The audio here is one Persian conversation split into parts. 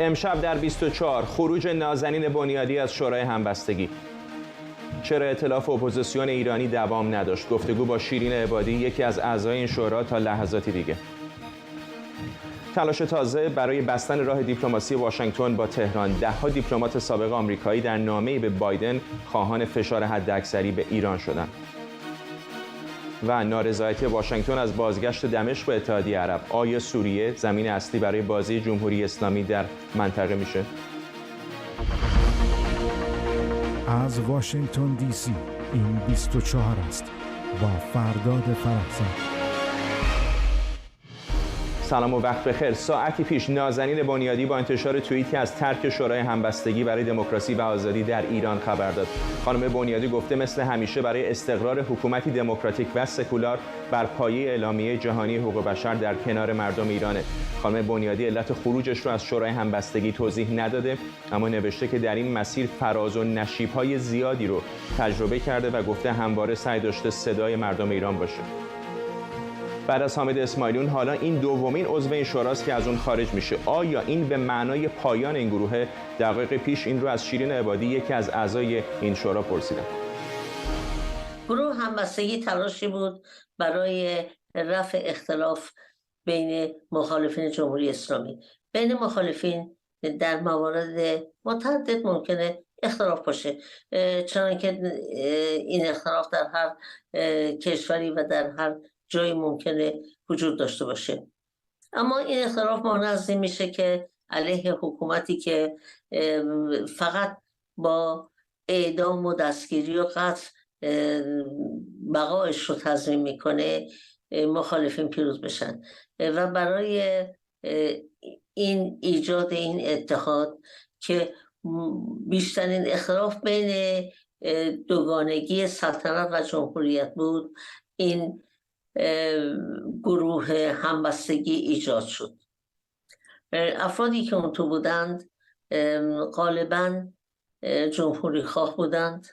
امشب در 24 خروج نازنین بنیادی از شورای همبستگی. چرا ائتلاف اپوزیسیون ایرانی دوام نداشت؟ گفتگو با شیرین عبادی، یکی از اعضای این شورا، تا لحظاتی دیگه. تلاش تازه برای بستن راه دیپلماسی واشنگتن با تهران. ده‌ها دیپلمات سابق آمریکایی در نامه‌ای به بایدن خواهان فشار حداکثری به ایران شدند. و نارضایتی واشنگتن از بازگشت دمشق به اتحادیه عرب. آیا سوریه زمین اصلی برای بازی جمهوری اسلامی در منطقه میشه؟ از واشنگتن دی سی این 24 است با فرداد فرحزاد. سلام و وقت بخیر. ساعتی پیش نازنین بنیادی با انتشار توییتی از ترک شورای همبستگی برای دموکراسی و آزادی در ایران خبر داد. خانم بنیادی گفته مثل همیشه برای استقرار حکومتی دموکراتیک و سکولار بر پایه اعلامیه جهانی حقوق بشر در کنار مردم ایرانه. خانم بنیادی علت خروجش رو از شورای همبستگی توضیح نداده، اما نوشته که در این مسیر فراز و نشیب‌های زیادی رو تجربه کرده و گفته همواره سعی داشته صدای مردم ایران باشه. بعد از حامد اسماعیلیون حالا این دومین عضو این شوراست که از اون خارج میشه. آیا این به معنای پایان این گروه؟ دقایق پیش این رو از شیرین عبادی، یکی از اعضای این شورا، پرسیدم. گروه همبستگی تلاشی بود برای رفع اختلاف بین مخالفین جمهوری اسلامی. بین مخالفین در موارد متعدد ممکنه اختلاف باشه، چنانکه این اختلاف در هر کشوری و در هر جایی ممکنه وجود داشته باشه. اما این اختلاف مانع از این میشه که علیه حکومتی که فقط با اعدام و دستگیری و قتل بقایش رو تضمین میکنه مخالفین پیروز بشن و برای این ایجاد این اتحاد که بیشترین اختلاف بین دوگانگی سلطنت و جمهوریت بود، این گروه همبستگی ایجاد شد. افرادی که اون تو بودند غالباً جمهوری خواه بودند.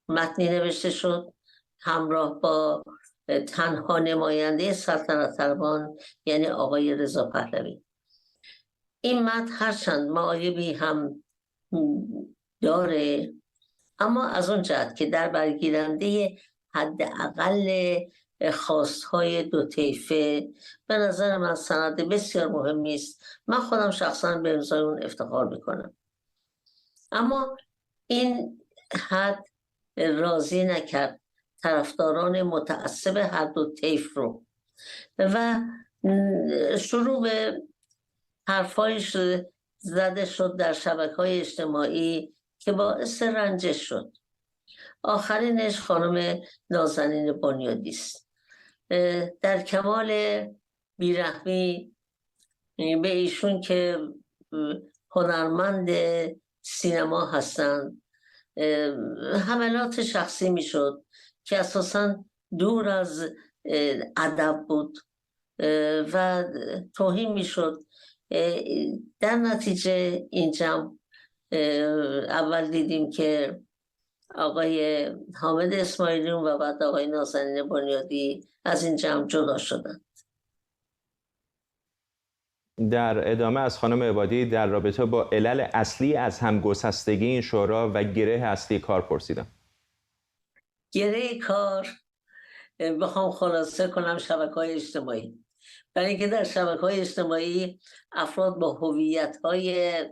متنی نوشته شد همراه با تنها نماینده سلطنت طلبان، یعنی آقای رضا پهلوی. این متن هرچند معایبی هم داره، اما از اون جهت که در برگیرنده حداقل خواستهای دو طیفه به نظر من سند بسیار مهمی است. من خودم شخصا به امضای اون افتخار میکنم. اما این حد راضی نکرد طرفداران متعصب هر دو طیف رو و شروع به حرفایش زده شد در شبکه‌های اجتماعی که باعث رنجش شد. آخرینش خانم نازنین بنیادی است. در کمال بیرحمی به ایشون که هنرمند سینما هستند حملات شخصی میشد که اساساً دور از ادب بود و توهین میشد. در نتیجه این جمع اول دیدیم که آقای حامد اسماعیلیون و بعد آقای نازنین بنیادی از این جمع جدا شدند. در ادامه از خانم عبادی در رابطه با علل اصلی از همگسستگی این شورا و گره اصلی کار پرسیدم. گره کار بخوام خلاصه کنم شبکه‌های اجتماعی. برای اینکه در شبکه‌های اجتماعی افراد با هویت‌های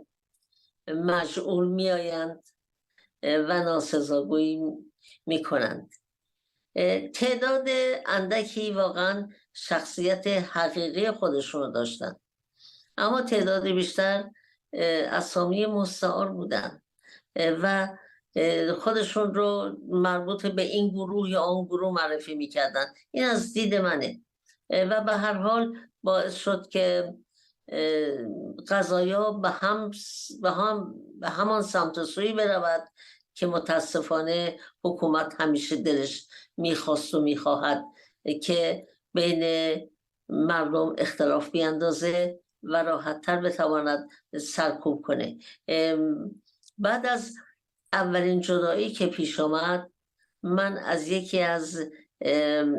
مجعول میآیند و ناسزاگویی میکنند. تعداد اندکی واقعا شخصیت حقیقی خودشون رو داشتن، اما تعداد بیشتر اسامی مستعار بودن و خودشون رو مربوط به این گروه یا آن گروه معرفی میکردن. این از دید منه و به هر حال باعث شد که قضایا به همان سمت و سوی برود که متاسفانه حکومت همیشه دلش میخواست و میخواهد که بین مردم اختلاف بیاندازه و راحت‌تر بتواند سرکوب کنه. بعد از اولین جدایی که پیش آمد، من از یکی از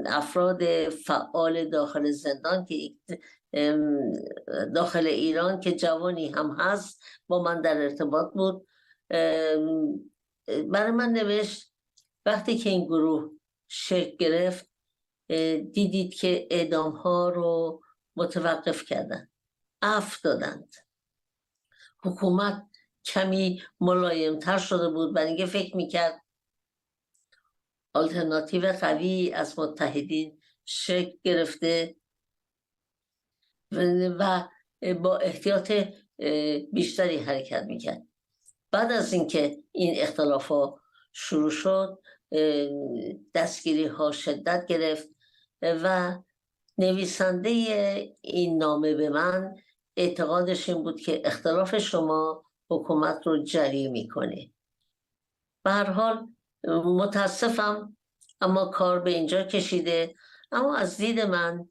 افراد فعال داخل زندان که داخل ایران که جوانی هم هست با من در ارتباط بود، برای من نوشت وقتی که این گروه شکل گرفت دیدید که اعدام ها رو متوقف کردن، عفو دادند، حکومت کمی ملایمتر شده بود، برای اینکه فکر میکرد آلترناتیو قوی از متحدین شکل گرفته و با احتیاط بیشتری حرکت میکرد. بعد از اینکه این اختلافات شروع شد دستگیری ها شدت گرفت و نویسنده این نامه به من اعتقادش این بود که اختلاف شما حکومت رو جری میکنه. به هر حال متاسفم اما کار به اینجا کشیده، اما از دید من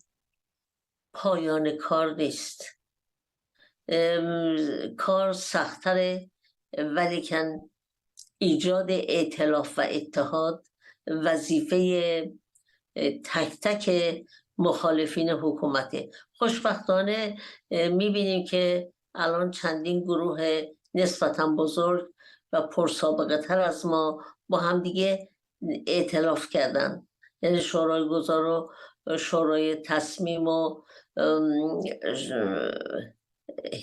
پایان کار نیست. کار سخت‌تره، ولیکن ایجاد ائتلاف و اتحاد وظیفه تک تک مخالفین حکومته. خوشبختانه میبینیم که الان چندین گروه نسبتاً بزرگ و پرسابقه تر از ما با هم دیگه ائتلاف کردن، یعنی شورای گذار و شورای تصمیم و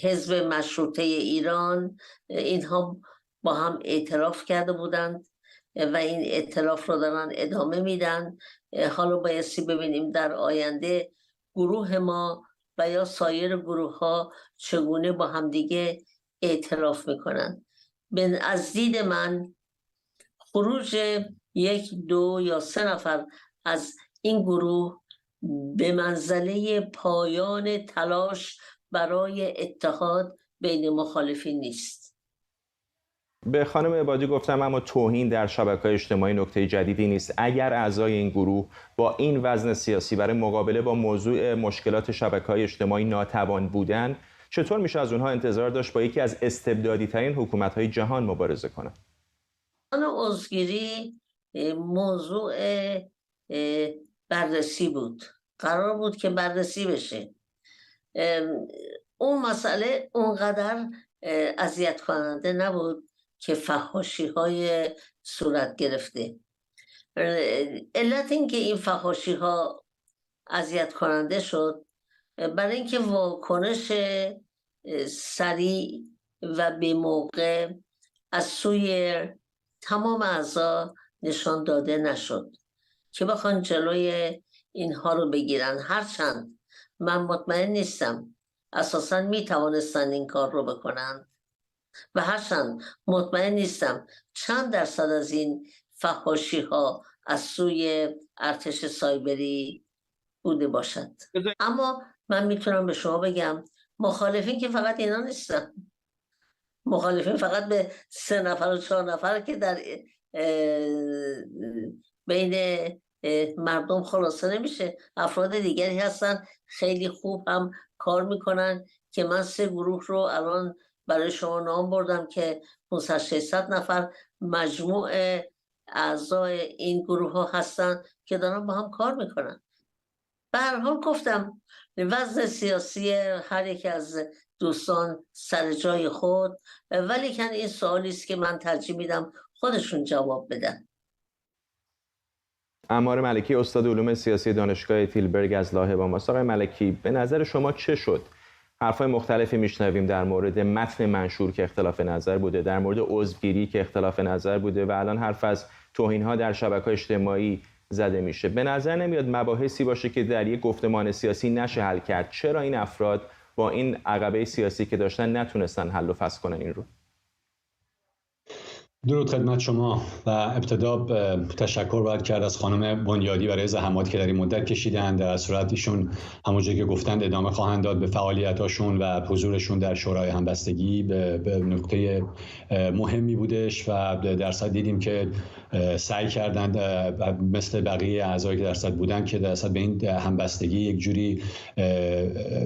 حزب مشروطه ایران، اینها با هم ائتلاف کرده بودند و این ائتلاف رو دارن ادامه میدن. حالا بایستی ببینیم در آینده گروه ما و یا سایر گروه ها چگونه با هم دیگه ائتلاف میکنن. از دید من خروج 1، 2 یا 3 نفر از این گروه به منزله پایان تلاش برای اتحاد بین مخالفین نیست. به خانم عبادی گفتم اما توهین در شبکه‌های اجتماعی نکته جدیدی نیست. اگر اعضای این گروه با این وزن سیاسی برای مقابله با موضوع مشکلات شبکه‌های اجتماعی ناتوان بودن، چطور میشه از اونها انتظار داشت با یکی از استبدادی ترین حکومت‌های جهان مبارزه کنند؟ عضوگیری موضوع بررسی بود، قرار بود که بررسی بشه. اون مسئله اونقدر اذیت کننده نبود که فحاشی های صورت گرفته. علت این که این فحاشی ها اذیت کننده شد برای اینکه واکنش سریع و به موقع از سوی تمام اعضا نشان داده نشد که بخوان جلوی اینها رو بگیرن. هرچند من مطمئن نیستم اساساً می توانستن این کار رو بکنن و هرچند مطمئن نیستم چند درصد از این فحاشی ها از سوی ارتش سایبری بوده باشد. اما من میتونم به شما بگم مخالفین که فقط اینا نیستن. مخالفین فقط به 3 نفر و 4 نفر که در بین مردم خلاصه نمیشه. افراد دیگری هستن خیلی خوب هم کار میکنن که من 3 گروه رو الان برای شما نام بردم که 500-600 نفر مجموع اعضای این گروه ها هستن که دارن با هم کار میکنن. به هر حال گفتم وضع سیاسی هر یک از دوستان سر جای خود، ولی که این سوالی است که من ترجیح میدم خودشون جواب بدن. عمار ملکی، استاد علوم سیاسی دانشگاه تیلبرگ از لاهه با ماست. آقای ملکی، به نظر شما چه شد؟ حرفای مختلفی میشنویم در مورد متن منشور که اختلاف نظر بوده، در مورد عضوگیری که اختلاف نظر بوده و الان حرف از توهین‌ها در شبکه‌های اجتماعی زده میشه. به نظر نمیاد مباحثی باشه که در یک گفتمان سیاسی نشه حل کرد؟ چرا این افراد با این عقبه سیاسی که داشتن نتونستن حل و فصل کنن این رو؟ درود خدمت شما و ابتدا تشکر باید کرد از خانم بنیادی برای زحماتی که در این مدت کشیدن. در صورت ایشون همونجوری که گفتند ادامه خواهند داد به فعالیتاشون و حضورشون در شورای همبستگی به نقطه مهمی بودش و در صورت دیدیم که سعی کردند مثل بقیه اعضایی که در صورت بودن که در صورت به این همبستگی یک جوری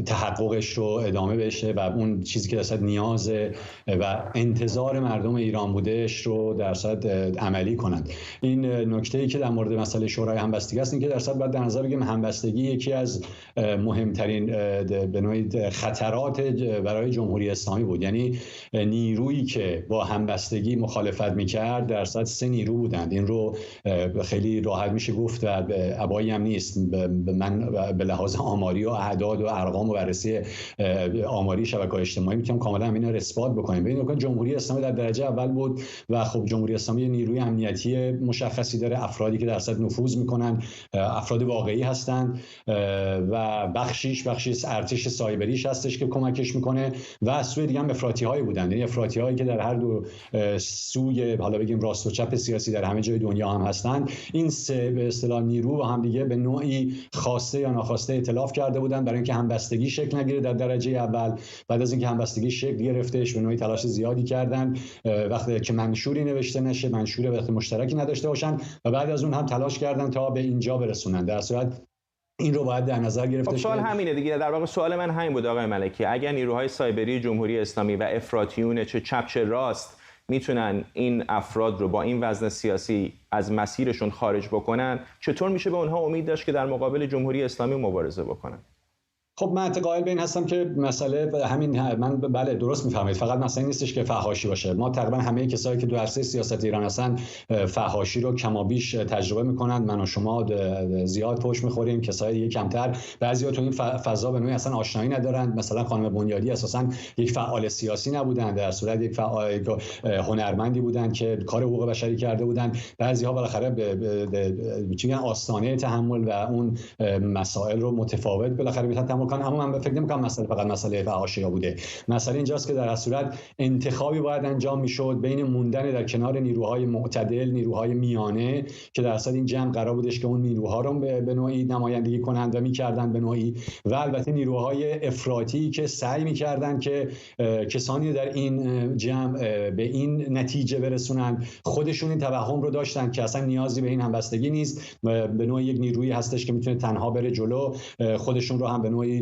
تحققش رو ادامه بشه و اون چیزی که در صورت نیاز و انتظار مردم ایران بودش رو رو در صورت عملی کنند. این نکته‌ای که در مورد مسئله شورای همبستگی است این که در صورت باید در نظر بگیریم همبستگی یکی از مهمترین به نوعی خطرات برای جمهوری اسلامی بود. یعنی نیرویی که با همبستگی مخالفت می‌کرد در صورت 3 نیرو بودند. این رو خیلی راحت میشه گفت و ابایی هم نیست. من به لحاظ آماری و اعداد و ارقام و بررسی آماری شبکه‌های اجتماعی میتونم کاملا اینا رو اثبات بکنیم. ببینید که جمهوری اسلامی در درجه اول بود و خب جمهوری اسلامی نیروی امنیتی مشخصی داره، افرادی که در صد نفوذ میکنن افراد واقعی هستند و بخشی ارتش سایبریش هستش که کمکش میکنه و از سوی دیگه هم افراطی‌هایی بودن، یعنی افراطی‌هایی که در هر دو سوی حالا بگیم راست و چپ سیاسی در همه جای دنیا هم هستند. این سه به اصطلاح نیرو با هم دیگه به نوعی خواسته یا ناخواسته ائتلاف کرده بودن برای اینکه همبستگی شکل نگیره در درجه اول. بعد از اینکه همبستگی شکل گرفتهش به نوعی تلاش زیادی کردن وقتی که منشوری نوشته نشه، منشور وقت مشترکی نداشته باشن و بعد از اون هم تلاش کردن تا به اینجا برسونن. در صورت این رو باید در نظر گرفته سوال همینه دیگه. در واقع سوال من همین بود آقای ملکی، اگر نیروهای سایبری جمهوری اسلامی و افراطیون چه چپ چه راست میتونن این افراد رو با این وزن سیاسی از مسیرشون خارج بکنن، چطور میشه به اونها امید داشت که در مقابل جمهوری اسلامی مبارزه بکنن؟ خب من قائل به این هستم که مسئله همین، من بله درست میفهمید، فقط مسئله نیستش که فحاشی باشه. ما تقریبا همه کسایی که تو عرصه سیاست ایران هستن فحاشی رو کم و بیش تجربه میکنن. من و شما زیاد پشت میخوریم، کسای دیگه کمتر. بعضیا تو این فضا به نوعی اصلا آشنایی ندارن. مثلا خانم بنیادی اساسا یک فعال سیاسی نبودن، در صورت یک فعال هنرمندی بودن که کار حقوق بشری کرده بودن. بعضی‌ها بالاخره به آستانه تحمل و اون مسائل رو متفاوت بالاخره میتونن. اما من فکر نمی‌کنم مسئله فقط مسئله فحاشی‌ها بوده. مسئله اینجاست که در هر صورت انتخابی باید انجام میشد بین موندن در کنار نیروهای معتدل، نیروهای میانه که در اصل این جمع قرار بودش که اون نیروها رو به نوعی نمایندگی کنند و می‌کردن به نوعی، و البته نیروهای افراطی که سعی می‌کردن که کسانی در این جمع به این نتیجه برسونن. خودشون این توهم رو داشتن که اصلا نیازی به این همبستگی نیست، به نوعی یک نیرویی هستش که میتونه تنها بره جلو. خودشون رو هم به نوعی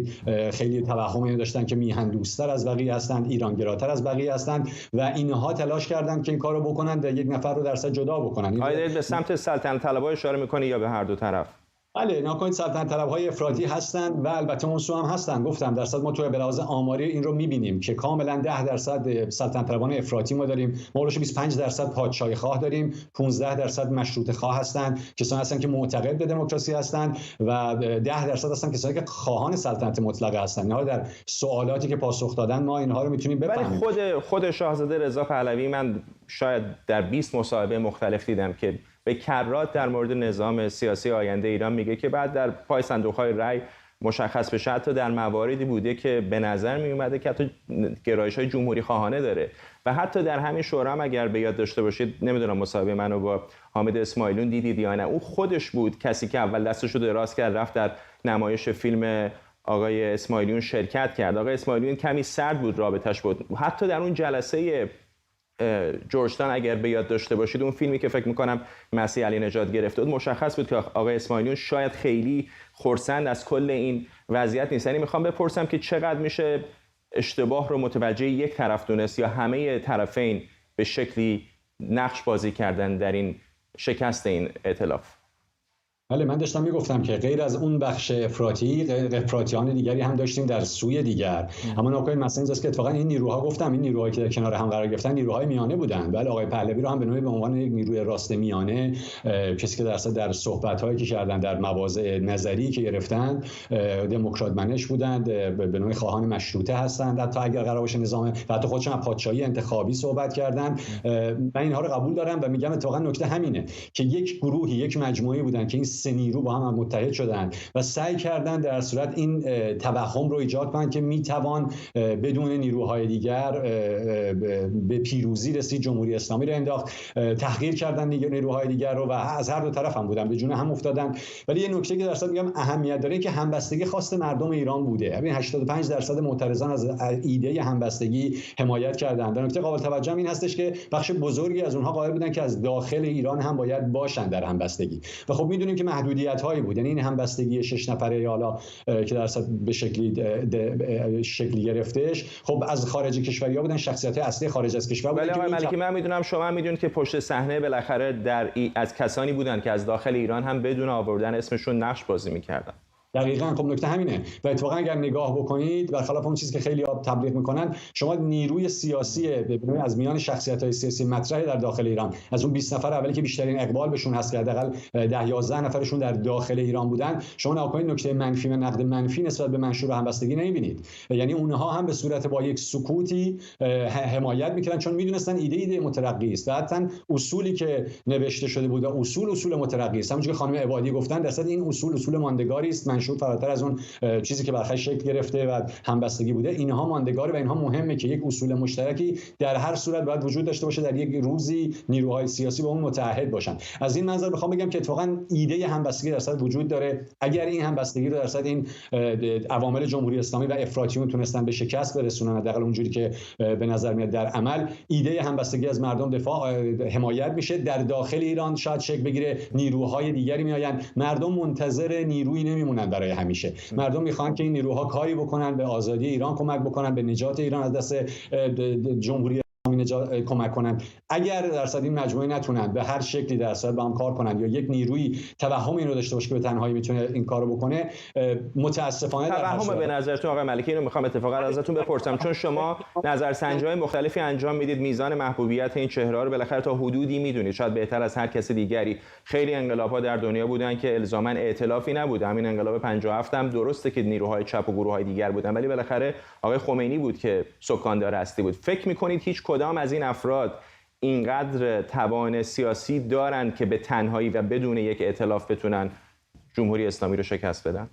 خیلی توهم داشتن که میهن دوست‌تر از بقیه هستند، ایرانگراتر از بقیه هستند و اینها تلاش کردن که این کارو بکنن و یک نفر رو درصد جدا بکنن. آیا به سمت سلطنت طلب‌ها اشاره می‌کنی یا به هر دو طرف؟ بله، ناکنید سلطنت طلب‌های افراطی هستند و البته اون سو هم هستن. گفتم درصد ما تو به لحاظ آماری این رو می‌بینیم که کاملا 10% سلطنت طلبان افراطی ما داریم، ما رو 25% پادشاهی خواه داریم، 15% مشروطه خواه هستند، کسانی هستند که معتقد به دموکراسی هستند و 10% هستند کسانی که خواهان سلطنت مطلقه هستند. اینها در سوالاتی که پاسخ دادن ما اینها رو می‌تونیم بفهمیم. ولی خود شاهزاده رضا پهلوی من شاید در 20 مصاحبه مختلف دیدم که به کرات در مورد نظام سیاسی آینده ایران میگه که بعد در پای صندوق‌های رای مشخص بشه. حتی در مواردی بوده که به نظر می اومده که حتی گرایش‌های جمهوری خواهانه داره و حتی در همین شورا هم اگر به یاد داشته باشید، نمیدونم مصاحبه منو با حامد اسماعیلون دیدید یا نه، اون خودش بود کسی که اول دستش رو دراز کرد رفت در نمایش فیلم آقای اسماعیلون شرکت کرد. آقای اسماعیلون کمی سرد بود رابطش بود. حتی در اون جلسه جورجتاون اگر به یاد داشته باشید، اون فیلمی که فکر میکنم مسیح علی نژاد گرفته بود، مشخص بود که آقای اسماعیلیون شاید خیلی خرسند از کل این وضعیت نیست. یعنی میخوام بپرسم که چقدر میشه اشتباه رو متوجه یک طرف دونست یا همه طرفین به شکلی نقش بازی کردن در این شکست این ائتلاف؟ بله، من داشتم میگفتم که غیر از اون بخش افراطیان دیگری هم داشتیم در سوی دیگر. اما ناکنید مثلا اینجاست که اتفاقا این نیروها، گفتم این نیروهایی که در کنار هم قرار گرفتن نیروهای میانه بودن. بله، آقای پهلوی رو هم به نوعی به عنوان یک نیروی راست میانه، کسی که در صحبت‌هایی که کردن در مواضع نظری که گرفتن دموکرات منش بودند، به نوعی خواهان مشروطه هستند، حتی اگر قرار باشه نظام و حتی خودشون از پادشاهی انتخابی صحبت کردن. من اینها رو قبول دارم و میگم اتفاقا نکته همینه که یک گروهی، یک مجموعه بودن که این سه نیرو با هم متحد شدن و سعی کردن در صورت این توهم رو ایجاد کنن که میتوان بدون نیروهای دیگر به پیروزی رسید، جمهوری اسلامی رو انداخت. تحقیر کردن نیروهای دیگر رو و از هر دو طرف هم بودن، به جون هم افتادن. ولی یه نکته که در صورت میگم اهمیت داره که همبستگی خواست مردم ایران بوده. ببین 85% معترضان از ایده همبستگی حمایت کردند. در نکته قابل توجه این هستش که بخش بزرگی از اونها قائل بودن که از داخل ایران هم باید باشن در همبستگی. و خب میدونیم که محدودیت‌هایی بود. یعنی این همبستگی 6 نفره یا حالا که در اصل به شکلی گرفتش، خب از خارج کشوریا بودن، شخصیت‌های اصلی خارج از کشور بودن. ولی آقای ملکی من میدونم شما میدونید که پشت صحنه بالاخره از کسانی بودن که از داخل ایران هم بدون آوردن اسمشون نقش بازی می‌کردن. دقیقاً. خب نکته همینه و اتفاقا اگر نگاه بکنید برخلاف اون چیزی که خیلی تبلیغ میکنن، شما نیروی سیاسی از میان شخصیت‌های سیاسی مطرح در داخل ایران، از اون 20 نفر اولی که بیشترین اقبال بهشون هست که حداقل 10-11 نفرشون در داخل ایران بودن، شما نگاه کنید نکته منفی و نقد منفی نسبت به منشور همبستگی نمیبینید. یعنی اونها هم به صورت با یک سکوتی حمایت میکردن، چون میدونستان ایده مترقی است و حتی اصولی که نوشته شده بود اصول مترقی است. همونجوری که خانم عبادی گفتن درصد این اصول ماندگاری است، منشور فراتر از اون چیزی که برخلاف شکل گرفته و همبستگی بوده اینها ماندگار و اینها مهمه که یک اصول مشترکی در هر صورت باید وجود داشته باشه، در یک روزی نیروهای سیاسی با اون متحد باشن. از این منظر میخوام بگم که اتفاقا ایده همبستگی درصد وجود داره. اگر این همبستگی رو درصد این عوامل جمهوری اسلامی و افراطیون تونستن به شکست برسونن، حداقل اونجوری که به نظر میاد در عمل، ایده همبستگی از مردم حمایت میشه. در داخل ایران شاید شکل بگیره، نیروهای دیگری میآیند، مردم منتظر نیرویی نمیمونن برای همیشه. مردم میخوان که این نیروها کاری بکنن، به آزادی ایران کمک بکنن، به نجات ایران از دست جمهوری کمک کنند. اگر درصد این مجموعه نتونن به هر شکلی درصد با هم کار کنند یا یک نیروی توهم این رو داشته باشه که به تنهایی میتونه این کارو بکنه، متاسفانه توهم به نظرتون آقای ملکی اینو میخوام اتفاقا ازتون بپرسم، چون شما نظرسنجی‌های مختلفی انجام میدید، میزان محبوبیت این چهره‌ها رو بالاخره تا حدودی میدونید، شاید بهتر از هر کس دیگری. خیلی انقلاب‌ها در دنیا بودن که الزاماً ائتلافی نبود. همین انقلاب 57 هم درسته که نیروهای چپ و گروه‌های دیگر بودن، ولی بالاخره آقای خمینی بود که سکان‌دار اصلی بود. فکر می‌کنید هیچ کدام از این افراد اینقدر توان سیاسی دارند که به تنهایی و بدون یک ائتلاف بتونن جمهوری اسلامی رو شکست بدن؟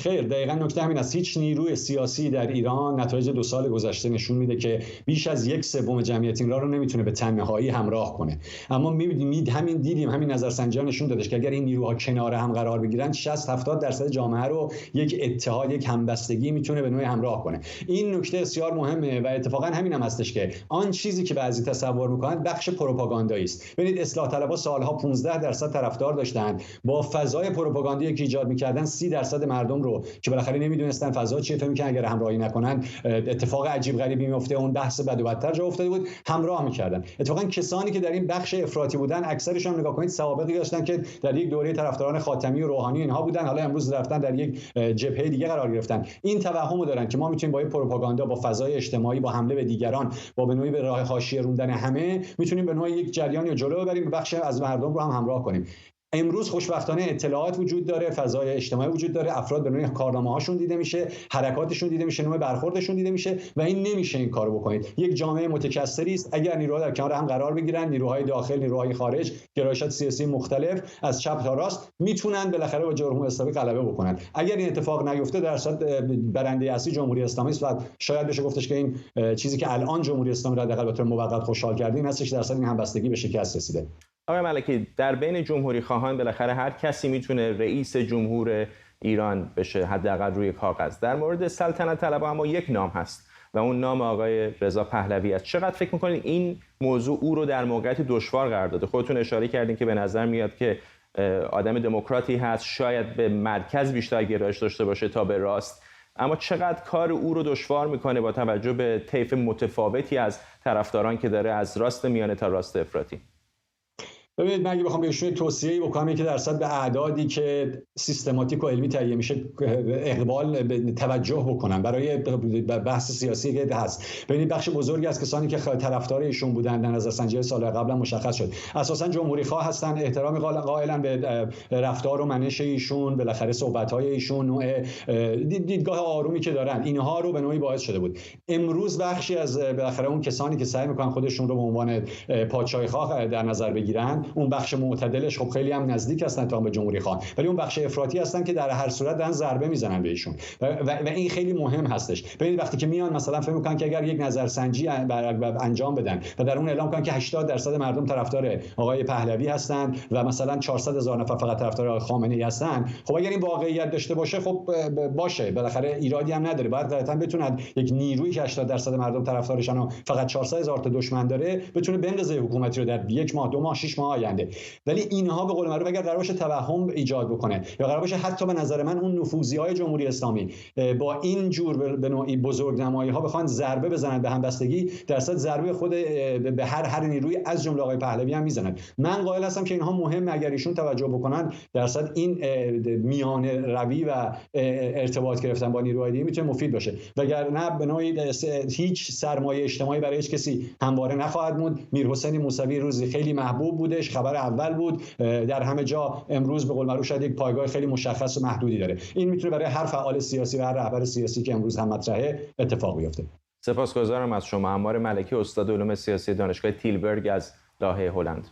خیر، دقیقاً نکته همین است. هیچ نیروی سیاسی در ایران، نتایج 2 سال گذشته نشون میده که بیش از 1/3 جمعیت این راه رو نمیتونه به تنهایی همراه کنه. اما می‌بینید همین نظرسنجی‌ها نشون دادش که اگر این نیروها کنار هم قرار بگیرن 60-70% جامعه رو یک اتحاد، یک همبستگی میتونه به نوعی همراه کنه. این نکته بسیار مهمه و اتفاقاً همین هم هستش که آن چیزی که بعضی تصور میکنن بخش پروپاگاندایی است. ببینید اصلاح طلبها سالها 15% طرفدار داشتن، با فضای پروپاگاندایی که ایجاد میکردن 30% مردم که بالاخره نمیدونستن فضا چیه، فهمی که اگر همراهی نکنن اتفاق عجیب غریبی میفته، اون بحث بد و بدتر جا افتاده بود، همراه میکردن. اتفاقا کسانی که در این بخش افراطی بودن اکثرشون نگاه کنید سوابقی داشتن که در یک دوره طرفداران خاتمی و روحانی اینها بودن، حالا امروز رفتن در یک جبهه دیگه قرار گرفتن. این توهمو دارن که ما میتونیم با پروپاگاندا، با فضای اجتماعی، با حمله به دیگران، با به نوعی به راه حاشیه روندن همه میتونیم به نوعی یک جریانی رو جلو ببریم، بخش از مردم رو هم همراه کنیم. امروز خوشبختانه اطلاعات وجود داره، فضای اجتماعی وجود داره، افراد به نوعی کارنامه‌هاشون دیده میشه، حرکاتشون دیده میشه، نوع برخوردشون دیده میشه و این نمیشه این کارو بکنید. یک جامعه متکثری است. اگر نیروها در کنار هم قرار بگیرن، نیروهای داخل، نیروهای خارج، گرایشات سیاسی مختلف از چپ تا راست، میتونن بالاخره با جمهوری اسلامی غلبه بکنن. اگر این اتفاق نیفته درصد برنده اصلی جمهوری اسلامی است و شاید بشه گفتش که این چیزی که الان جمهوری اسلامی را حداقل به طور موقت خوشحال کرده این هستش که درصد این همبستگی به شکست رسیده. آقای ملکی، در بین جمهوری خواهان بالاخره هر کسی میتونه رئیس جمهور ایران بشه، حداقل روی کاغذ. در مورد سلطنت طلبها اما یک نام هست و اون نام آقای رضا پهلوی است. چقدر فکر میکنید این موضوع او رو در موقعیت دشوار قرار داده؟ خودتون اشاره کردین که به نظر میاد که آدم دموکراتی هست، شاید به مرکز بیشتر گرایش داشته باشه تا به راست، اما چقدر کار او رو دشوار میکنه با توجه به طیف متفاوتی از طرفداران که داره، از راست میانه تا راست افراطی؟ ببینید، من اگه بخوام بهشون توصیه‌ای بکنم که درصد به اعدادی که سیستماتیک و علمی تهیه میشه اقبال به توجه بکنن برای بحث سیاسی که هست. ببینید بخش بزرگی از کسانی که طرفدار ایشون بودن در نظرسنجی سال قبلا مشخص شد اساسا جمهوری خواه هستن، احترام قائلن به رفتار و منش ایشون، بالاخره صحبت‌های ایشون، نوع دیدگاه آرومی که دارن، اینها رو به نوعی باعث شده بود. امروز بخشی از بالاخره اون کسانی که سعی میکنن خودشون رو به عنوان پادشاه خواه در نظر بگیرن، اون بخش معتدلش خب خیلی هم نزدیک هستن تا به جمهوری خواه، ولی اون بخش افراطی هستن که در هر صورت دارن ضربه میزنن بهشون و این خیلی مهم هستش. ببینید وقتی که میان مثلا فکر میکنن که اگر یک نظرسنجی انجام بدن و در اون اعلام کنن که 80% مردم طرفدار آقای پهلوی هستن و مثلا 400,000 نفر فقط طرفدار آقای خامنه‌ای هستن، خب اگر این واقعیت داشته باشه خب باشه، بالاخره ایرادی هم نداره. باید قطعا بتونن یک نیرویی که 80% مردم طرفدارشن و فقط 400,000 تا دشمن داره بتونه بندازه حکومتی رو در 1 ماه 2 ماه 6 ماه آینده. ولی اینها به قول معروف اگر قرار باشه توهم ایجاد بکنه یا قرار باشه حتی به نظر من اون نفوذی‌های جمهوری اسلامی با این جور به نوعی بزرگنمایی‌ها بخوان ضربه بزنن به همبستگی، درصد ضربه خود به هر نیروی از جمله آقای پهلوی هم میزنن. من قائل هستم که اینها مهمه، اگر ایشون توجه بکنن درصد این میانه روی و ارتباط گرفتن با نیروهای دیگه میتونه مفید باشه، وگرنه به نوعی هیچ سرمایه اجتماعی برای هیچ کسی همواره نخواهد موند. میرحسین موسوی روزی خیلی محبوب بودش، خبر اول بود در همه جا، امروز به قول معروف شاید یک پایگاه خیلی مشخص و محدودی داره. این میتونه برای هر فعال سیاسی و هر رهبر سیاسی که امروز هم مطرحه اتفاق بیفته. سپاسگزارم از شما. عمار ملکی، استاد علوم سیاسی دانشگاه تیلبرگ از لاهه هلند.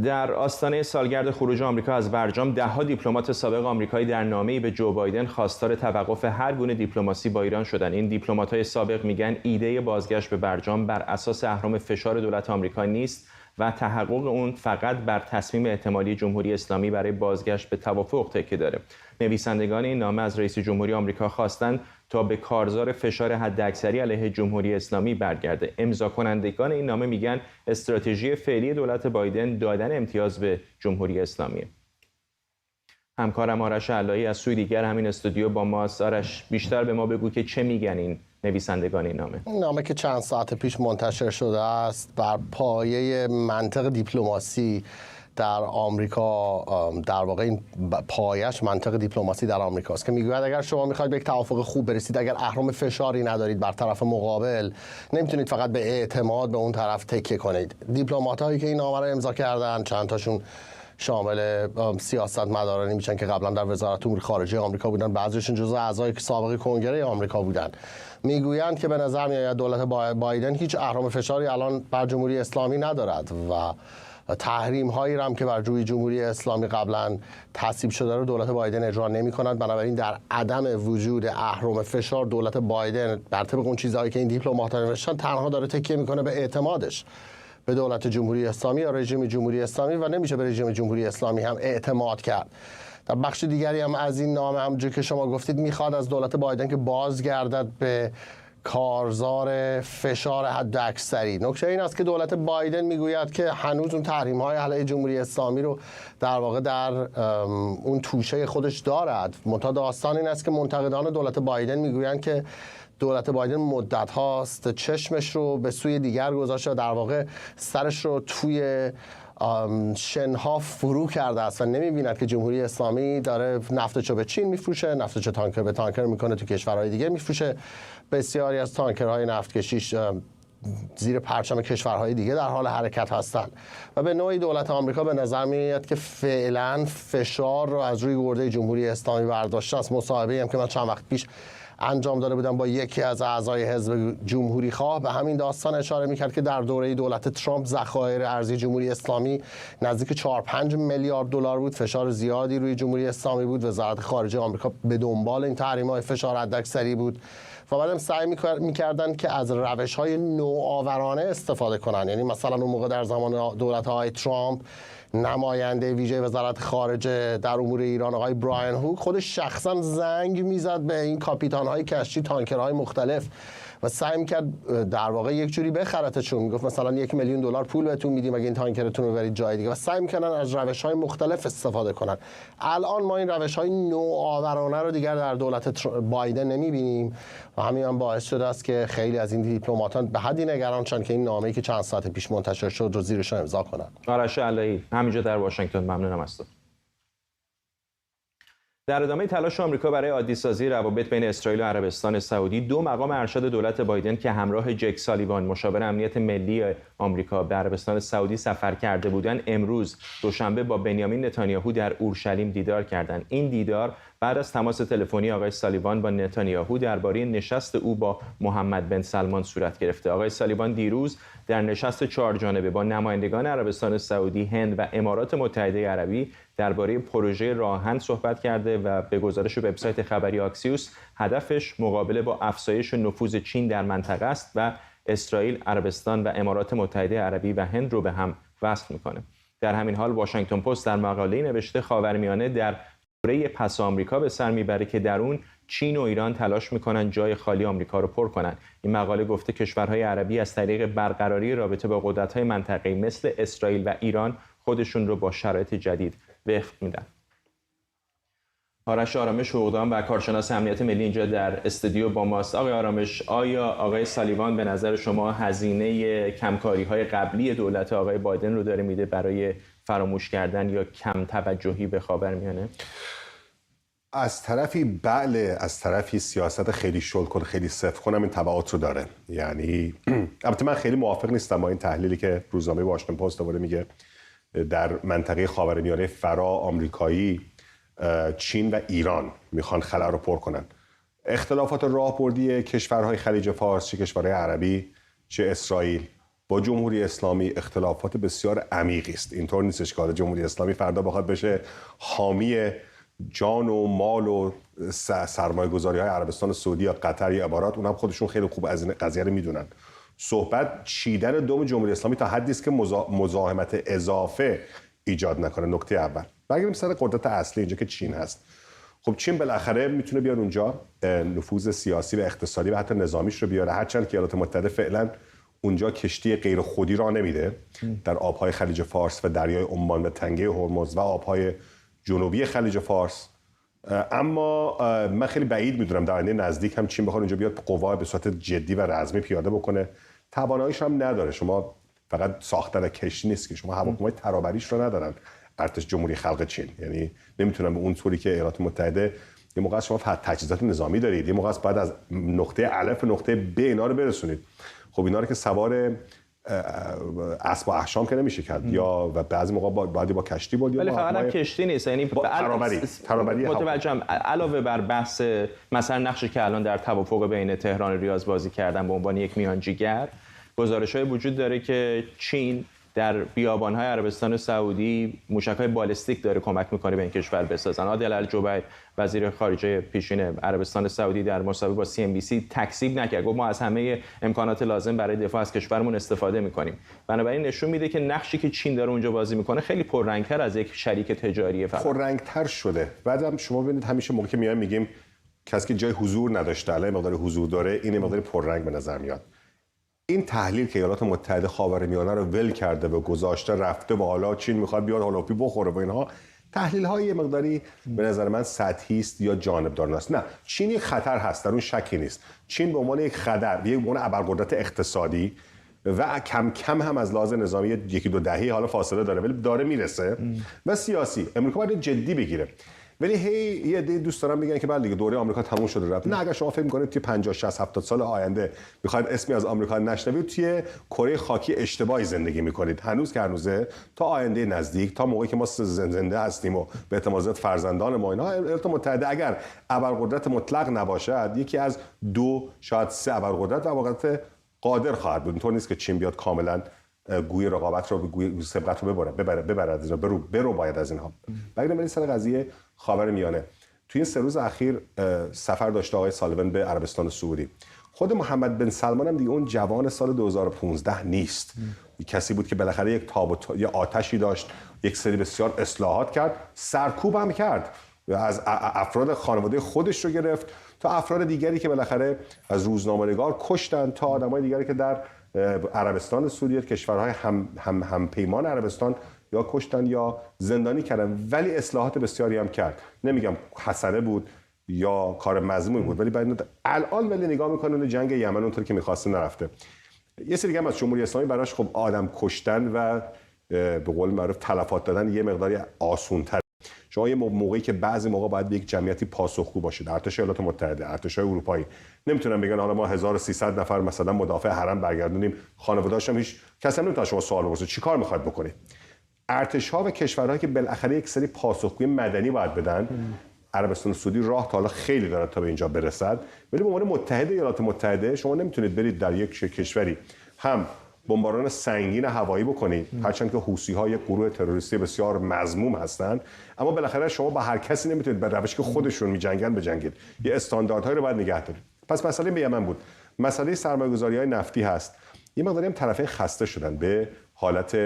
در آستانه سالگرد خروج آمریکا از برجام، ده‌ها دیپلمات سابق آمریکایی در نامه‌ای به جو بایدن خواستار توقف هر گونه دیپلماسی با ایران شدند. این دیپلمات‌های سابق میگن ایده بازگشت به برجام بر اساس اهرم فشار دولت آمریکا نیست و تحقق اون فقط بر تصمیم احتمالی جمهوری اسلامی برای بازگشت به توافق تکیه داره. نویسندگان این نامه از رئیس جمهوری آمریکا خواستند تا به کارزار فشار حداکثری علیه جمهوری اسلامی برگرده. امضا کنندگان این نامه میگن استراتژی فعلی دولت بایدن دادن امتیاز به جمهوری اسلامیه. همکارم آرش علایی از سوی دیگر همین استودیو با ماست. آرش، بیشتر به ما بگو که چه میگن این نویسندگان این نامه؟ این نامه که چند ساعت پیش منتشر شده است بر پایه منطق دیپلماسی در آمریکا، در واقع این پایش منطق دیپلماسی در آمریکا است که میگوید اگر شما میخواید به یک توافق خوب برسید، اگر اهرم فشاری ندارید بر طرف مقابل، نمیتونید فقط به اعتماد به اون طرف تکیه کنید. دیپلمات‌هایی که این نامه رو امضا کردن چند تاشون شامل سیاستمدارانی میشن که قبلا در وزارت امور خارجه آمریکا بودن، بعضیشون جزو اعضای سابق کنگره آمریکا بودن. میگویند که به نظر میآید دولت بایدن هیچ اهرم فشاری الان بر جمهوری اسلامی ندارد و تحریم هایی هم که بر روی جمهوری اسلامی قبلا تصویب شده رو دولت بایدن اجرا نمی کند. بنابراین در عدم وجود اهرم فشار، دولت بایدن بر طبق اون چیزهایی که این دیپلمات‌ها نوشتن تنها داره تکیه میکنه به اعتمادش به دولت جمهوری اسلامی یا رژیم جمهوری اسلامی و نمیشه به رژیم جمهوری اسلامی هم اعتماد کرد. در بخش دیگری هم از این نامه، همونجور که شما گفتید، میخواد از دولت بایدن که بازگردد به کارزار فشار حداکثری. نکته این است که دولت بایدن میگوید که هنوز اون تحریم‌های علیه جمهوری اسلامی رو در واقع در اون توشه خودش دارد. منتها داستان این است که منتقدان دولت بایدن میگویند که دولت بایدن مدت هاست چشمش رو به سوی دیگر گذاشته، در واقع سرش رو توی شنها فرو کرده است و نمیبیند که جمهوری اسلامی داره نفتشو به چین میفروشه، نفتشو تانکر به تانکر میکنه تو کشورهای دیگه میفروشه. بسیاری از تانکرهای نفتکشیش زیر پرچم کشورهای دیگه در حال حرکت هستند و به نوعی دولت آمریکا به نظر میاد که فعلا فشار رو از روی گرده جمهوری اسلامی برداشته است. مصاحبه‌ای هم که من چند وقت پیش انجام داده بودم با یکی از اعضای حزب جمهوری خواه به همین داستان اشاره میکرد که در دوره دولت ترامپ ذخایر ارزی جمهوری اسلامی نزدیک 4-5 میلیارد دلار بود. فشار زیادی روی جمهوری اسلامی بود. وزارت خارجه آمریکا به دنبال این تحریم‌های فشار حداکثری بود و بعدم سعی میکردن که از روش‌های نوآورانه استفاده کنن. یعنی مثلا اون موقع در زمان دولت‌های ترامپ نماینده ویژه وزارت خارجه در امور ایران آقای براین هوک خودش شخصا زنگ میزد به این کاپیتان‌های کشتی تانکرهای مختلف و سعی میکرد در واقع یک جوری بخرتشون. میگفت مثلا 1 میلیون دلار پول بهتون میدیم اگه این تانکرتون رو ببرید جای دیگه و سعی میکنن از روش‌های مختلف استفاده کنن. الان ما این روش‌های نوآورانه رو دیگر در دولت بایدن نمیبینیم و همین هم باعث شده است که خیلی از این دیپلماتان به حدی نگران شدن که این نامه‌ای که چند ساعت پیش منتشر شد رو زیرش امضا کنن. آرش علایی همینجا در واشنگتن، ممنونم از تو. در ادامه تلاش آمریکا برای عادی‌سازی روابط بین اسرائیل و عربستان سعودی، 2 مقام ارشد دولت بایدن که همراه جک سالیوان مشاور امنیت ملی آمریکا به عربستان سعودی سفر کرده بودند، امروز دوشنبه با بنیامین نتانیاهو در اورشلیم دیدار کردند. این دیدار بعد از تماس تلفنی آقای سالیوان با نتانیاهو درباره نشست او با محمد بن سلمان صورت گرفته. آقای سالیوان دیروز در نشست 4 جانبه با نمایندگان عربستان سعودی، هند و امارات متحده عربی درباره پروژه راهن صحبت کرده و به گزارش وبسایت خبری آکسیوس هدفش مقابله با افزایش نفوذ چین در منطقه است و اسرائیل، عربستان و امارات متحده عربی و هند رو به هم وصل میکنه. در همین حال واشنگتن پست در مقاله‌ای نوشته خاورمیانه در دوره پس آمریکا به سر میبره که در اون چین و ایران تلاش میکنن جای خالی آمریکا رو پر کنن. این مقاله گفته کشورهای عربی از طریق برقراری رابطه با قدرت‌های منطقه‌ای مثل اسرائیل و ایران خودشون رو با شرایط جدید وفق میدن. آرش آرامش حقوقدان و کارشناس امنیت ملی اینجا در استودیو با ماست. آقای آرامش، آیا آقای سالیوان به نظر شما هزینه کمکاری‌های قبلی دولت آقای بایدن رو داره میده برای فراموش کردن یا کم توجهی به خاورمیانه؟ از طرفی بله، از طرفی سیاست خیلی شل کن، خیلی صفر کنم این تبعات رو داره. یعنی البته من خیلی موافق نیستم با این تحلیلی که روزنامه واشنگتن پست دوباره میگه در منطقه خاورمیانه فرا آمریکایی، چین و ایران میخوان خلا رو پر کنن. اختلافات راهبردی کشورهای خلیج فارس، چه کشورهای عربی چه اسرائیل، با جمهوری اسلامی اختلافات بسیار عمیقی است. اینطور نیستش که جمهوری اسلامی فردا بخواد بشه حامی جان و مال و سرمایه‌گذاری‌های عربستان سعودی یا قطر یا امارات. اونم خودشون خیلی خوب از این قضیه رو میدونن. صحبت چیدن دم جمهوری اسلامی تا حدی است که مزاحمت اضافه ایجاد نکنه. نکته اول. برگردیم سر قدرت اصلی اینجا که چین هست. خب چین بالاخره میتونه بیاد اونجا نفوذ سیاسی و اقتصادی و حتی نظامیش رو بیاره، هرچند که ایالات متحده فعلا اونجا کشتی غیر خودی راه نمیده در آبهای خلیج فارس و دریای عمان و تنگه هرمز و آبهای جنوبی خلیج فارس. اما من خیلی بعید میدونم در آینده نزدیک هم چین بخواد اونجا بیاد قوا به صورت جدی و رزمی پیاده بکنه. تواناییش هم نداره. شما فقط ساختن کشتی نیست که، شما هواپیمای ترابریش رو ندارن ارتش جمهوری خلق چین. یعنی نمیتونن به اون طوری که ایالات متحده یه موقع شما تجهیزات نظامی دارید، یه موقع بعد از نقطه الف به نقطه ب اینا رو برسونید. خب اینا رو که سوار اسب و احشام که نمیشه کرد، یا و بعضی موقع با کشتی بود، ولی فقط هم کشتی نیست، یعنی ترابری متوجهم. علاوه بر بحث مثلا نقشی که الان در توافق بین تهران و ریاض بازی کردن به عنوان یک میانجیگر، گزارش‌های وجود داره که چین در بیابان‌های عربستان سعودی موشک‌های بالستیک داره کمک می‌کنه به این کشور بسازن. عادل الجبیر وزیر خارجه پیشین عربستان سعودی در مصاحبه با CNBC تکذیب نکرد، گفت ما از همه امکانات لازم برای دفاع از کشورمون استفاده می‌کنیم. بنابراین نشون میده که نقشی که چین داره اونجا بازی می‌کنه خیلی پررنگ‌تر از یک شریک تجاری فقط. پررنگ‌تر شده. بعدم شما ببینید همیشه موقعی که میایم میگیم کسی که جای حضور نداشته الان مقدار حضور داره، این مقدار پررنگ به نظر میاد. این تحلیل که ایالات متحده خاورمیانه رو ول کرده و گذاشته رفته و حالا چین میخواد بیاد هالاپی بخوره و اینها، تحلیل های یه مقداری به نظر من سطحی است یا جانبدارانه است. نه، چین یک خطر هست، در اون شکی نیست. چین به عنوان یک خطر، یک عنوان ابرقدرت اقتصادی و کم کم هم از لحاظ نظامی یکی دو دهه حالا فاصله داره ولی داره میرسه و سیاسی امریکا باید جدی بگیره. ولی یه عده دوست دارن میگن که بله دیگه دوره آمریکا تموم شده رفت. نه، اگر شما فکر می‌کنید توی 50 60 70 سال آینده می‌خواید اسمی از آمریکا نشنوید، توی کره خاکی اشتباهی زندگی می‌کنید. هنوز که هنوزه تا آینده نزدیک، تا موقعی که ما زنده هستیم و به اعتماد فرزندان ما اینا، ایالات متحده اگر ابرقدرت مطلق نباشد، یکی از 2 شاید 3 ابرقدرت و ابرقدرت قادر خواهد بود. اینطور نیست که چین بیاد کاملا گوی رقابت رو، گوی سبقت رو ببرد از اینا، برو باید از اینها. بریم سر قضیه خاورمیانه. توی این 3 روز اخیر سفر داشته آقای سالیوان به عربستان سعودی. خود محمد بن سلمان هم دیگه اون جوان سال 2015 نیست. کسی بود که بالاخره یک یه آتشی داشت، یک سری بسیار اصلاحات کرد، سرکوب هم کرد، از افراد خانواده خودش رو گرفت تا افراد دیگری که بالاخره از روزنامه‌نگار کشتن، تا آدمای دیگری که در عربستان سعودی، کشورهای هم پیمان عربستان یا کشتن یا زندانی کردن. ولی اصلاحات بسیاری هم کرد. نمیگم حسنه بود یا کار مذمومی بود، ولی بعد الان ولی نگاه میکنه جنگ یمن اونطور که میخواسته نرفته. یه سری هم از جمهوری اسلامی براش خب آدم کشتن و به قول معروف تلفات دادن یه مقداری آسان‌تر. شما یه موقعی که بعضی موقع باید به یک جمعیتی پاسخگو باشید، ارتش ایالات متحده، ارتش‌های اروپایی نمیتونن بگن حالا ما 1300 نفر مثلا مدافع حرم برگردونیم، خانواده‌اش هم هیچ کسی هم نمیتونه شما سوال بپرسه چیکار میخواد بکنید. ارتش‌ها و کشورهایی که بالاخره یک سری پاسخگوی مدنی باید بدن، عربستان سعودی راه تا حالا خیلی داره تا به اینجا برسد. ولی به عنوان متحد ایالات متحده شما نمیتونید برید در یک کشوری هم بمباران سنگین هوایی بکنید، هرچند که حوثی‌ها یک گروه تروریستی بسیار مذموم هستند، اما بالاخره شما با هر کسی نمیتونید به روشی که خودشون میجنگن بجنگید. یه استانداردهایی رو باید نگه دارید. پس مسئله به یمن بود. مسئله سرمایه‌گذاری‌های نفتی هست. یه مقداری هم طرفین خسته شدن به حالت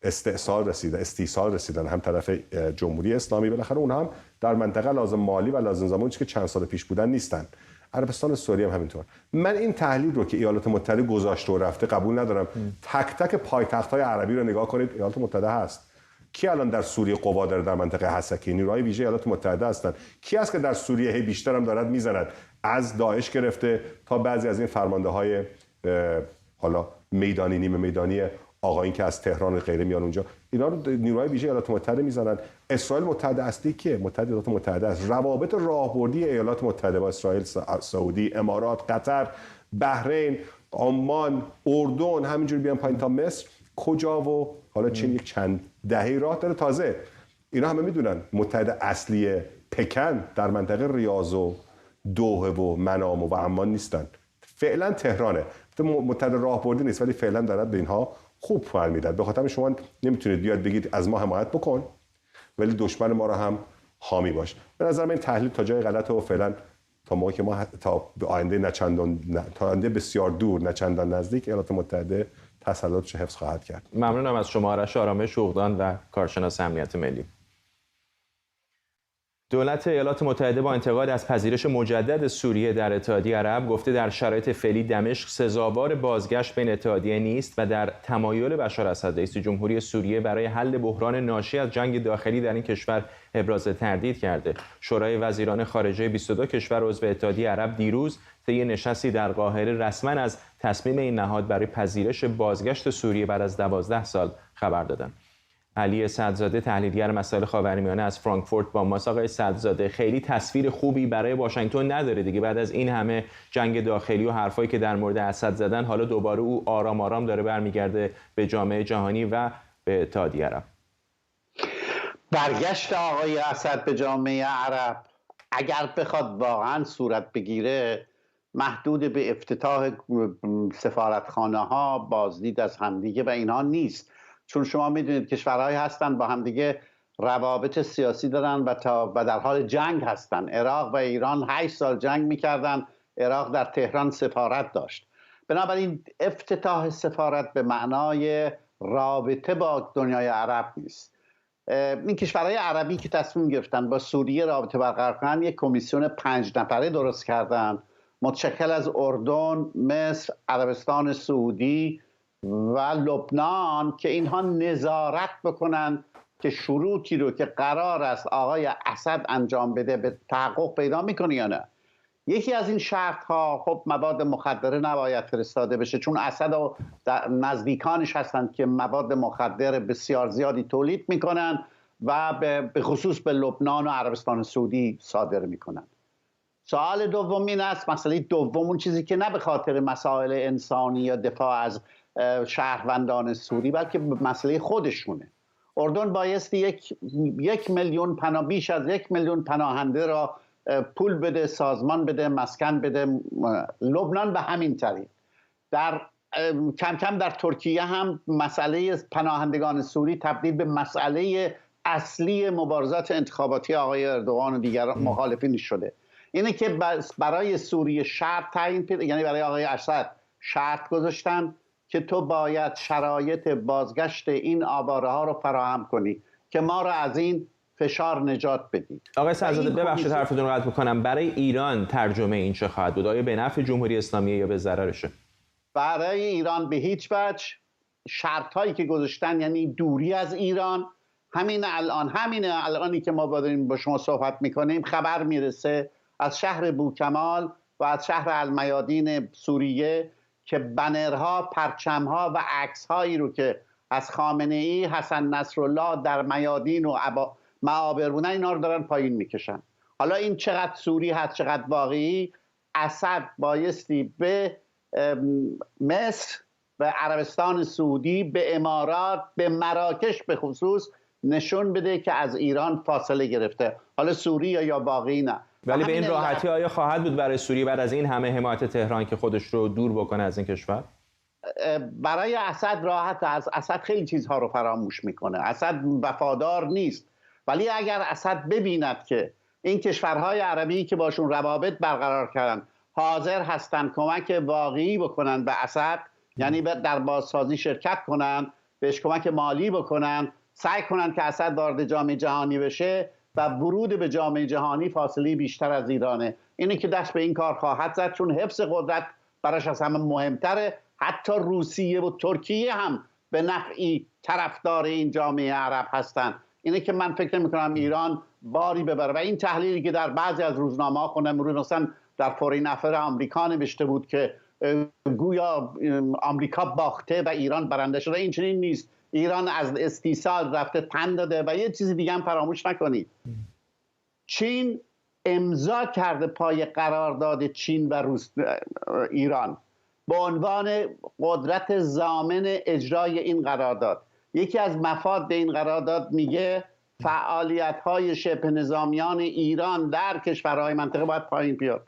استیصال رسیدن، هم طرف جمهوری اسلامی، بالاخره اونها هم در منطقه لازم مالی و لازم زمانی که چند سال پیش بودن نیستن. عربستان و سوریه هم همینطور. من این تحلیل رو که ایالات متحده گذاشته و رفته قبول ندارم. تک تک پایتخت‌های عربی رو نگاه کنید، ایالات متحده هست. کی الان در سوریه قوا داره؟ در منطقه حسکی نیروهای ویژه ایالات متحده هستند. کی است که در سوریه هی بیشتر هم دارد میزند، از داعش گرفته تا بعضی از این فرمانده‌های حالا میدانی نیمه میدانی آقایون که از تهران و غیره میان اونجا، اینا رو نیروهای ویژه ایالات متحده میزنن. اسرائیل متحده اصلی کیه؟ متحد ایالات متحده است. روابط راهبردی ایالات متحده با اسرائیل، سعودی، امارات، قطر، بحرین، عمان، اردن، همینجوری بیان پایین تا مصر، کجا و حالا چین یک چند دهه راه داره. تازه اینا همه میدونن متحد اصلی پکن در منطقه ریاض و دوحه و منام و عمان نیستن، فعلا تهرانه. متحد راهبردی نیست ولی فعلا دارد به اینها خوب فعال میداد. به خاطر شما نمیتونید بیاد بگید از ما حمایت بکن ولی دشمن ما رو هم حامی باش. به نظر من این تحلیل تا جای غلطه و فعلا تا موقعی که ما تا به آینده تا آینده بسیار دور نه چندان نزدیک ایالات متحده تسلطش حفظ خواهد کرد. ممنونم از شما آرش آرامش شوقدان و کارشناس امنیت ملی. دولت ایالات متحده با انتقاد از پذیرش مجدد سوریه در اتحادیه عرب گفته در شرایط فعلی دمشق سزاوار بازگشت به این اتحادیه نیست و در تمایل بشار اسد رئیس جمهوری سوریه برای حل بحران ناشی از جنگ داخلی در این کشور ابراز تردید کرده. شورای وزیران خارجه 22 کشور عضو اتحادیه عرب دیروز طی نشستی در قاهره رسما از تصمیم این نهاد برای پذیرش بازگشت سوریه بعد از 12 سال خبر دادند. علی سعدزاده تحلیلگر مسائل خاورمیانه از فرانکفورت با ماست. آقای سعدزاده، خیلی تصویر خوبی برای واشنگتن نداره دیگه بعد از این همه جنگ داخلی و حرفایی که در مورد اسد زدن، حالا دوباره او آرام آرام داره برمیگرده به جامعه جهانی و به اتحادیه عرب. برگشت آقای اسد به جامعه عرب اگر بخواد واقعا صورت بگیره محدود به افتتاح سفارتخانه ها، بازدید از همدیگه و اینها نیست، چون شما میدونید کشورهایی هستن با همدیگه روابط سیاسی دارن و در حال جنگ هستن. عراق و ایران 8 سال جنگ میکردن، عراق در تهران سفارت داشت. بنابراین افتتاح سفارت به معنای رابطه با دنیای عرب نیست. این کشورهای عربی که تصمیم گرفتن با سوریه رابطه برقرار کنن یک کمیسیون 5 نفره درست کردن متشکل از اردن، مصر، عربستان سعودی و لبنان که اینها نظارت بکنن که شروطی رو که قرار است آقای اسد انجام بده به تحقق پیدا میکنه یا نه. یکی از این شرط ها خب مواد مخدره نباید فرستاده بشه، چون اسد و نزدیکانش هستند که مواد مخدر بسیار زیادی تولید میکنن و به خصوص به لبنان و عربستان سعودی صادر میکنن. سوال دوم این است، مسئله دوم اون چیزی که نه به خاطر مسائل انسانی یا دفاع از شهروندان سوری بلکه مسئله خودشونه. اردن بایستی یک میلیون بیش از 1 میلیون پناهنده را پول بده، سازمان بده، مسکن بده. لبنان به همین طریق. کم کم در ترکیه هم مسئله پناهندگان سوری تبدیل به مسئله اصلی مبارزات انتخاباتی آقای اردوغان و دیگر مخالفین شده. اینه که برای سوریه شرط تعیین، یعنی برای آقای اسد شرط گذاشتن که تو باید شرایط بازگشت این آواره ها رو فراهم کنی که ما رو از این فشار نجات بدی. آقای سعدزاده ببخشید حرفتون رو قطع می‌کنم، برای ایران ترجمه این چه خواهد بود؟ آیا به نفع جمهوری اسلامی یا به ضررشه؟ برای ایران به هیچ وجه. شرط هایی که گذاشتن یعنی دوری از ایران. همین الانی که ما با شما صحبت میکنیم خبر میرسه از شهر بوکمال و از شهر المیادین سوریه که بنرها، پرچمها و عکسهایی رو که از خامنه ای، حسن نصرالله در میادین و معابر بودن اینا رو دارن پایین میکشن. حالا این چقدر سوری هست چقدر واقعی؟ اسد بایستی به مصر، به عربستان سعودی، به امارات، به مراکش به خصوص نشون بده که از ایران فاصله گرفته. حالا سوری یا باقی نه. ولی به این راحتی آیا خواهد بود برای سوریه بعد از این همه حمایت تهران که خودش رو دور بکنه از این کشور؟ برای اسد راحت. از اسد خیلی چیزها رو فراموش میکنه. اسد وفادار نیست، ولی اگر اسد ببیند که این کشورهای عربی که باشون روابط برقرار کردن حاضر هستن کمک واقعی بکنن به اسد، یعنی در بازسازی شرکت کنن، بهش کمک مالی بکنن، سعی کنن که اسد وارد جامعه جهانی بشه و ورود به جامعه جهانی فاصله بیشتر از ایرانه. اینه که دست به این کار خواهد زد، چون حفظ قدرت براش از همه مهمتره. حتی روسیه و ترکیه هم به نفعی طرفدار این جامعه عرب هستن. اینه که من فکر نمی‌کنم ایران باری ببره. و این تحلیلی که در بعضی از روزنامه‌ها خوندم، مثلا در فورین افر آمریکا نوشته بود که گویا آمریکا باخته و ایران برنده شده، این چنین نیست. ایران از استیصال رفته تن داده. و یه چیز دیگه هم فراموش نکنید، چین امضا کرده پای قرارداد چین و ایران به عنوان قدرت ضامن اجرای این قرارداد. یکی از مفاد این قرارداد میگه فعالیت‌های شبه نظامیان ایران در کشورهای منطقه باید پایین بیاد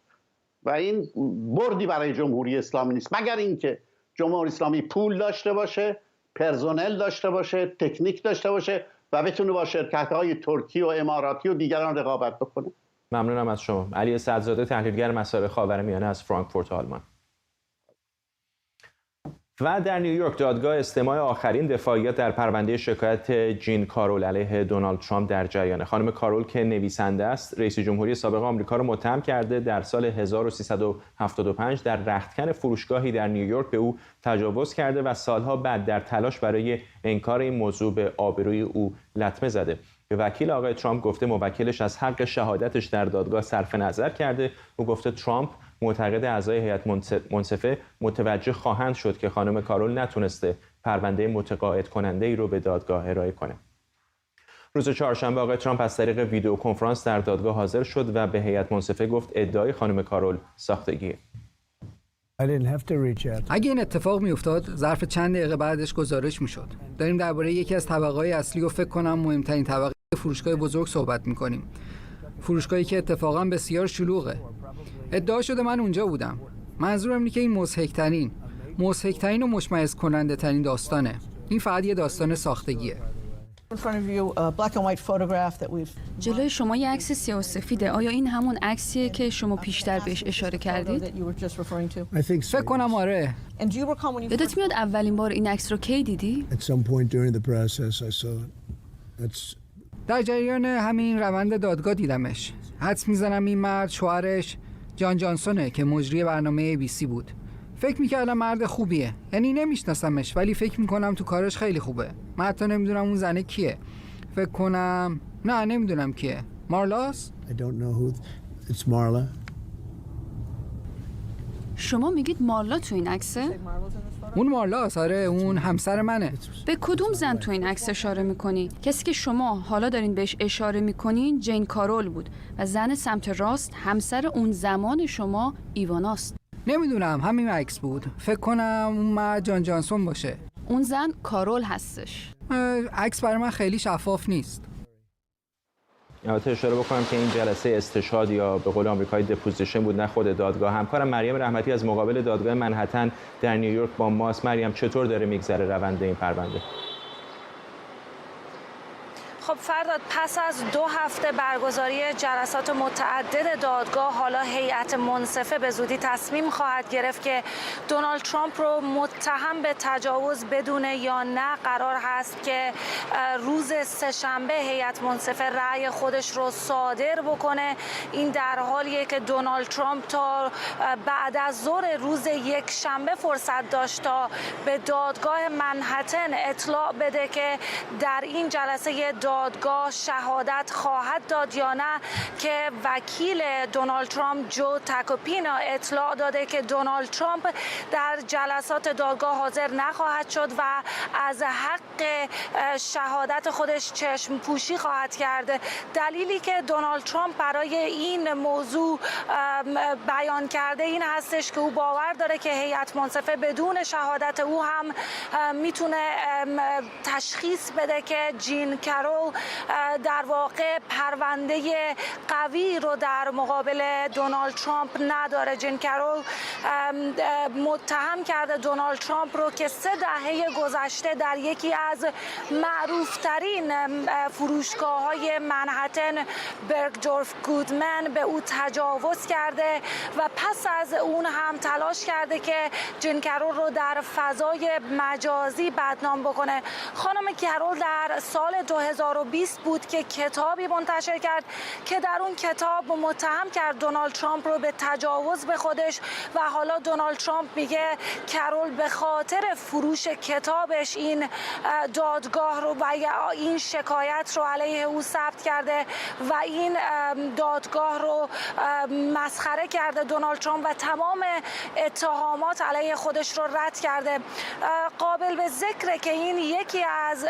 و این بردی برای جمهوری اسلامی نیست، مگر اینکه جمهوری اسلامی پول داشته باشه، پرسنل داشته باشه، تکنیک داشته باشه و بتونه با شرکت‌های ترکی و اماراتی و دیگران رقابت بکنه. ممنونم از شما. علی سعدزاده، تحلیلگر مسائل خاورمیانه از فرانکفورت آلمان. و در نیویورک دادگاه استماع آخرین دفاعیات در پرونده شکایت جین کارول علیه دونالد ترامپ در جریانه. خانم کارول که نویسنده است، رئیس جمهوری سابق آمریکا را متهم کرده در سال 1375 در رختکن فروشگاهی در نیویورک به او تجاوز کرده و سالها بعد در تلاش برای انکار این موضوع به آبروی او لطمه زده. وکیل آقای ترامپ گفته موکلش از حق شهادتش در دادگاه صرف نظر کرده. او گفته ترامپ معتقد اعضای هیئت منصفه متوجه خواهند شد که خانم کارول نتونسته پرونده متقاعد کننده ای رو به دادگاه ارائه کنه. روز چهارشنبه آقای ترامپ از طریق ویدیو کنفرانس در دادگاه حاضر شد و به هیئت منصفه گفت ادعای خانم کارول ساختگیه. اگه این اتفاق میافتاد ظرف چند دقیقه بعدش گزارش میشد. داریم درباره یکی از طبقه‌های اصلی و فکر کنم مهمترین طبقه فروشگاه بزرگ صحبت میکنیم. فروشگاهی که اتفاقا بسیار شلوغه. ادعا شده من اونجا بودم. منظورم اینه که این مضحک‌ترین و مشمئز کننده ترین داستانه. این فقط یه داستان ساختگیه. جلوی شما یه عکس سیاه و سفیده. آیا این همون عکسیه که شما پیشتر بهش اشاره کردید؟ فکر کنم آره. یادت میاد اولین بار این عکس رو کی دیدی؟ در جریان همین روند دادگاه دیدمش. حدس میزنم این مرد شوهرش جان جانسونه که مجری برنامه ABC بود. فکر میکردم مرد خوبیه، یعنی نمیشناسمش ولی فکر میکنم تو کارش خیلی خوبه. من حتی نمیدونم اون زنه کیه. فکر کنم نمیدونم کیه. مارلاس؟ شما میگید مارلا تو این عکسه؟ اون مارلاس، آره، اون همسر منه. به کدوم زن تو این عکس اشاره میکنی؟ کسی که شما حالا دارین بهش اشاره میکنین جین کارول بود و زن سمت راست همسر اون زمان شما ایواناست. نمیدونم، همین عکس بود. فکر کنم اون مرد جان جانسون باشه. اون زن کارول هستش. عکس برای من خیلی شفاف نیست. البته اشاره بکنم که این جلسه استشهاد یا به قول آمریکایی دپوزیشن بود، نه خود دادگاه. همکارم مریم رحمتی از مقابل دادگاه منهتن در نیویورک با ماست. مریم، چطور داره میگذره روند این پرونده؟ خب فرداد، پس از 2 هفته برگزاری جلسات متعدد دادگاه، حالا هیئت منصفه به زودی تصمیم خواهد گرفت که دونالد ترامپ رو متهم به تجاوز بدونه یا نه. قرار هست که روز سه‌شنبه هیئت منصفه رأی خودش رو صادر بکنه. این در حالیه که دونالد ترامپ تا بعد از ظهر روز یکشنبه فرصت داشت تا به دادگاه منهتن اطلاع بده که در این جلسه دادگاه شهادت خواهد داد یا نه، که وکیل دونالد ترامپ جو تاکوپینا اطلاع داده که دونالد ترامپ در جلسات دادگاه حاضر نخواهد شد و از حق شهادت خودش چشم پوشی خواهد کرد. دلیلی که دونالد ترامپ برای این موضوع بیان کرده این هستش که او باور داره که هیئت منصفه بدون شهادت او هم میتونه تشخیص بده که جین کارول در واقع پرونده قوی رو در مقابل دونالد ترامپ نداره. جین کرول متهم کرده دونالد ترامپ رو که 3 دهه گذشته در یکی از معروفترین فروشگاه‌های منهتن برگدورف گودمن به او تجاوز کرده و پس از اون هم تلاش کرده که جین کرول رو در فضای مجازی بدنام بکنه. خانم کرول در سال 2020 بود که کتابی منتشر کرد که در اون کتاب متهم کرد دونالد ترامپ رو به تجاوز به خودش و حالا دونالد ترامپ میگه کرول به خاطر فروش کتابش این دادگاه رو و این شکایت رو علیه او ثبت کرده و این دادگاه رو مسخره کرده دونالد ترامپ و تمام اتهامات علیه خودش رو رد کرده. قابل به ذکره که این یکی از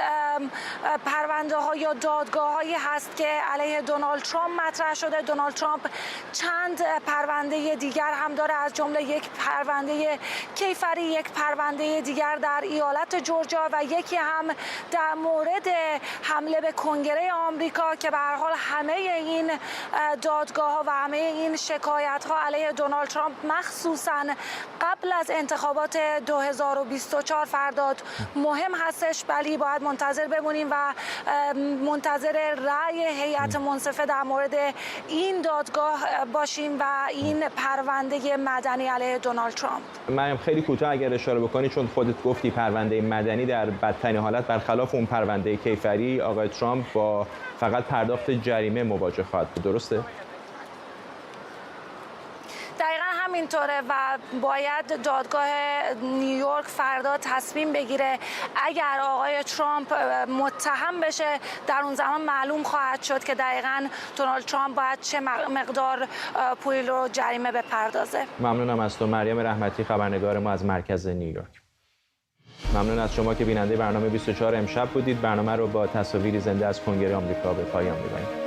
پرونده ها یا دادگاه هایی هست که علیه دونالد ترامپ مطرح شده. دونالد ترامپ چند پرونده دیگر هم داره، از جمله یک پرونده کیفری، یک پرونده دیگر در ایالت جورجیا و یکی هم در مورد حمله به کنگره آمریکا که به هر حال همه این دادگاه ها و همه این شکایت ها علیه دونالد ترامپ مخصوصا قبل از انتخابات 2024 فرداد مهم هستش. ولی باید منتظر بمونیم و منتظر رأی هیئت منصفه در مورد این دادگاه باشیم و این پرونده مدنی علیه دونالد ترامپ. مریم خیلی کوتاه اگر اشاره بکنی، چون خودت گفتی پرونده مدنی در بدترین حالت برخلاف اون پرونده کیفری آقای ترامپ با فقط پرداخت جریمه مواجه خواهد بود، درسته؟ دقیقا همینطوره و باید دادگاه نیویورک فردا تصمیم بگیره. اگر آقای ترامپ متهم بشه در اون زمان معلوم خواهد شد که دقیقا دونالد ترامپ باید چه مقدار پول رو جریمه بپردازه. ممنونم از تو مریم رحمتی، خبرنگار ما از مرکز نیویورک. ممنون از شما که بیننده برنامه 24 امشب بودید. برنامه رو با تصاویری زنده از کنگره آمریکا به پایان می‌بریم.